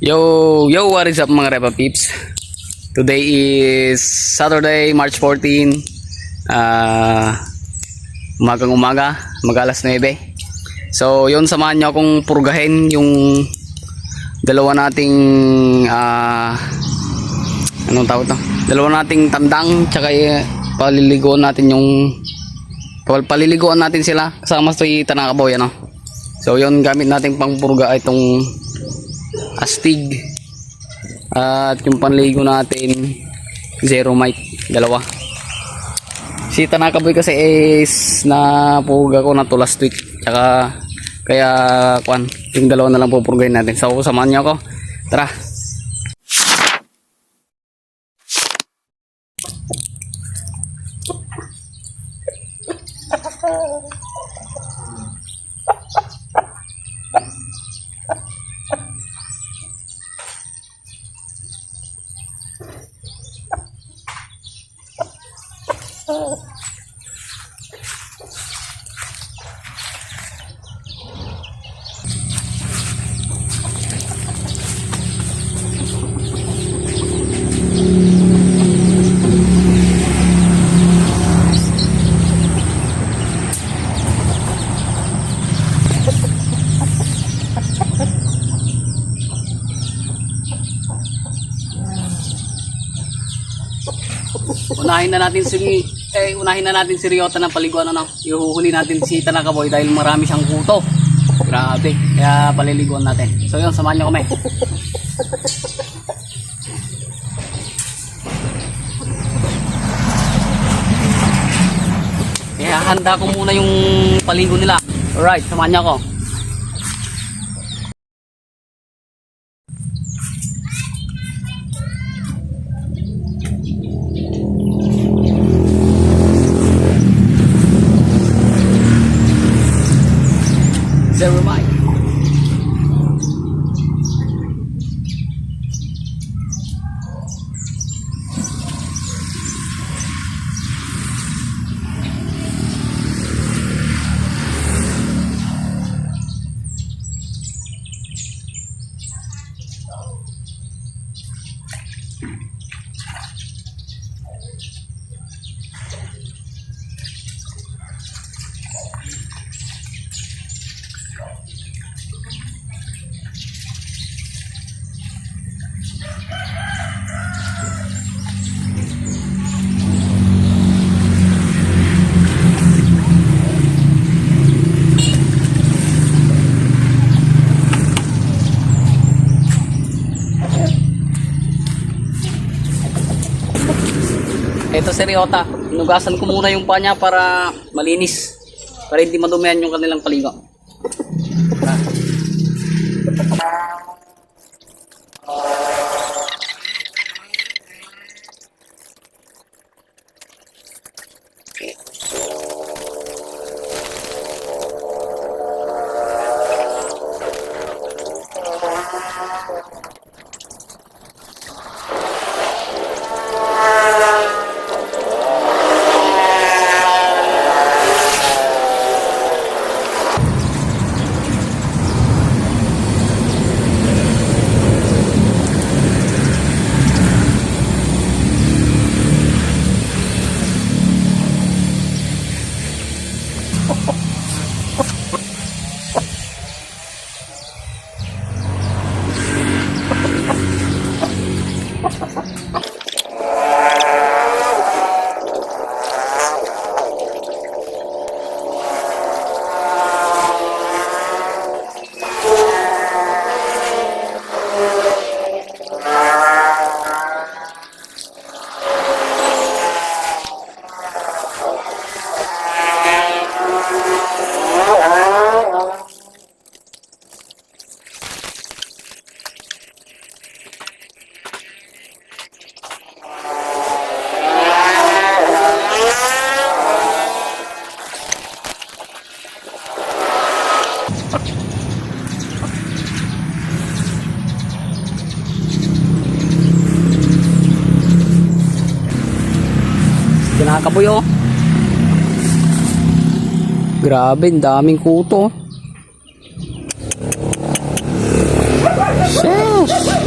Yo, what is up mga Repa Peeps? Today is Saturday, March 14. Umagang-umaga, mag-alas 9. So, yun, samahan nyo akong purgahin yung dalawa nating anong tawag to? Dalawa nating tandang, tsaka paliliguan natin sila kasama si Tanakaboy, ano? So, yun, gamit natin pang purga itong astig at yung panligo natin zero mic, dalawa. Si Tanakaboy kasi is na puga ko na to last week, tsaka kaya yung dalawa na lang pupurgahin natin. So samahan niyo ako, tara. Unahin na natin si Ryota ng paliguan, ano. Ihuhuli natin si Tanakaboy dahil marami siyang kuto. Grabe, kaya paliliguan natin. So yun, samahan niyo kami. Kaya handa ko muna yung paligo nila. Alright, samahan niyo ako. Zero mic. Ito si Ryota, inugasan ko muna yung paa niya para malinis, para hindi madumihan yung kanilang paligo. Tanakaboy, oh. Grabe, ang daming kuto. Sheesh.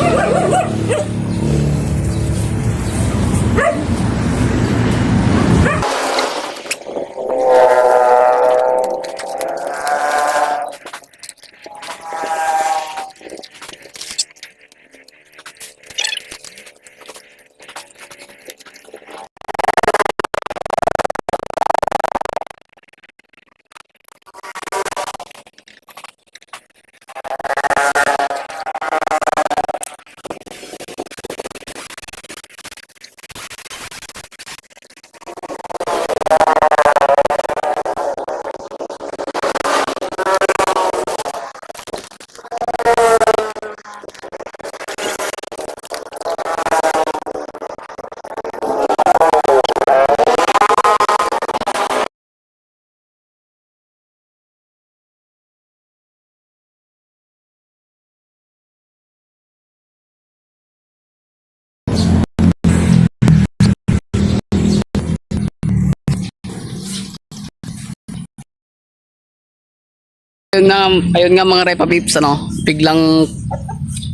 Ayun nga mga Repa Pips, ano, biglang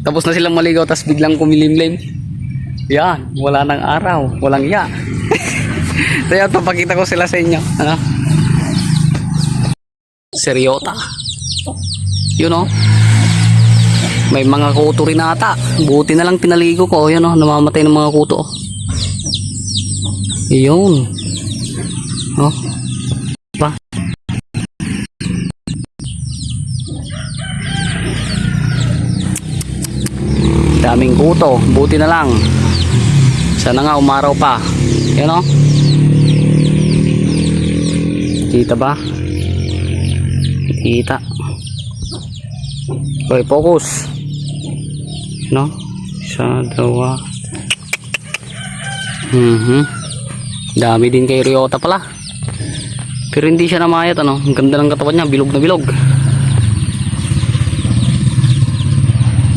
tapos na silang maligaw tapos biglang kumilimlim. Yan, wala nang araw, walang iya. Kaya papakita ko sila sa inyo, ano? Seriota. Yun oh. May mga kuto rin ata. Buti na lang pinaligo ko, yun oh, namamatay ng mga kuto. Yun. Oh. Ba? Daming kuto, buti na lang. Sana nga umaraw pa. Yan o. Kita ba? Kita. Okay, focus. No? Isa, dalawa. Dami din kay Ryota pala. Pero hindi siya namayat, ano? Ang ganda ng katawan niya, bilog na bilog.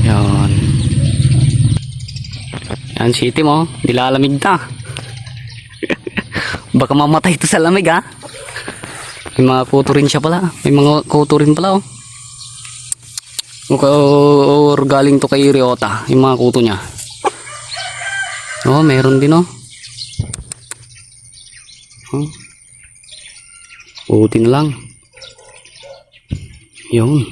Yan. Yan si itim oh, nilalamig na. Baka mamatay ito sa lamig ha. May mga kuto rin siya pala. May mga kuto rin pala oh. Or galing to kay Ryota, yung mga kuto niya. Oh, meron din oh. Buti na lang. Yun.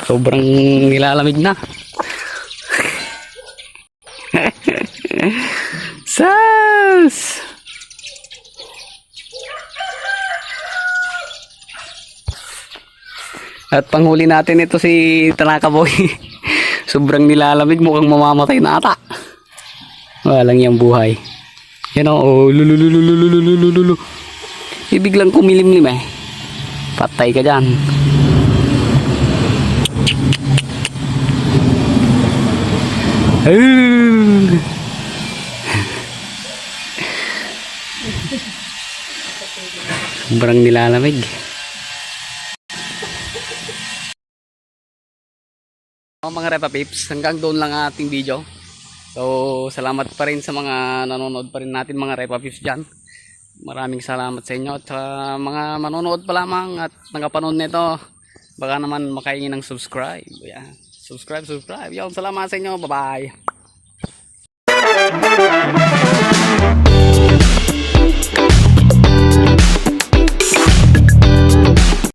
Sobrang nilalamig na. Sas! At panghuli natin ito si Tanaka Boy. Sobrang nilalamig, mukhang mamamatay na ata. Walang yung buhay. Yan o, oh, lululululululululu. Ibiglang kumilimlim eh. Patay ka dyan. Sobrang nilalamig. Mga Repa Pips, hanggang doon lang ating video. So, salamat pa rin sa mga nanonood pa rin natin mga Repa Pips dyan. Maraming salamat sa inyo at sa mga manonood pa lamang at nakapanood nito. Baka naman makahingi ng subscribe. Yan. Subscribe. Yon, salamat sa inyo. Bye-bye.